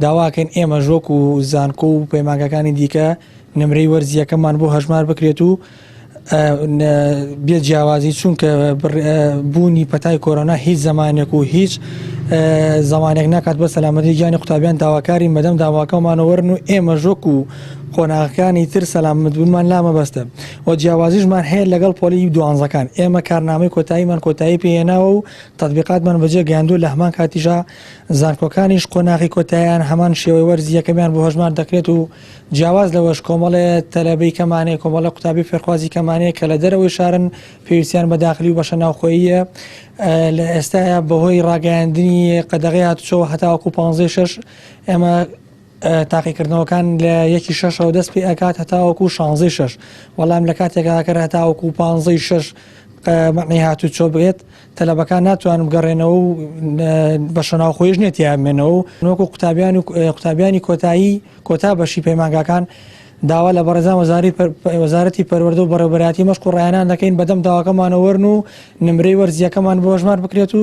داواکەین ئێمە ژۆک و زانکۆ و پەیمانگەکانی دیکە نمرەی وەرزیەکەمان بۆ هەژمار بکرێت و بێت جیاوازی چونکە بوونی پەتای کۆرۆنا هیچ زمانێک و هیچ زمانێک ناکات بە سەلامەتی گیانی قوتابیان داواکاری مەدەم داواکەمانەوەرن و ئێمە ژۆک و قۆناغەکانی تر سەلامەت بوونمان لامەبەستە و جیاوازیشمان هەیە لەگەڵ پۆلی دوانزەکان ئێمە کارنامەی کۆتاییمان کۆتایی پێهێناوە و تەطبیقاتمان بەجێ گەیاندووە لە هەمان کاتیژا زانکۆکانیش قۆناغی کۆتاییان هەمان شێوەی وەرزیەکەمیان بۆ هەژمار دەکرێت و جیاواز لەوەش کۆمەڵێ تەلەبەی کەمانەیە کۆمەڵە قوتابی فێرخوازی کەمانەیە کە لە دەرەوەی شارن پێویستیان بە داخلی و بەشە ناوخۆییە لە ئێستاە بەهۆی ڕاگەیاندنی قەدەغی هاتوچەوە هەتاوەکو 15 ئێمە تاقیکردنەوەکان لە 1/6 دەست پێ ئەکات هەتاوەکو 16 وەڵام لە کاتێکا کە هەتاوەکو 15 معنی هاتوچۆ بێت تەلەبەکان ناتوانن بگەڕێنەوە و بەشە ناوخۆیش نێتی هەمێنەوە نۆکو قوتابیانی کۆتایی کۆتا بەشی پەیمانگاکان داوا لە بەڕێزان وەزارەتی پەروەردە و بەڕێوەبەرایەتی مەشق و ڕایانان دەکەین بەدەم داواکەمانەوەرن و نمرەی وەرزیەکەمان بۆ هەژمار بکرێت و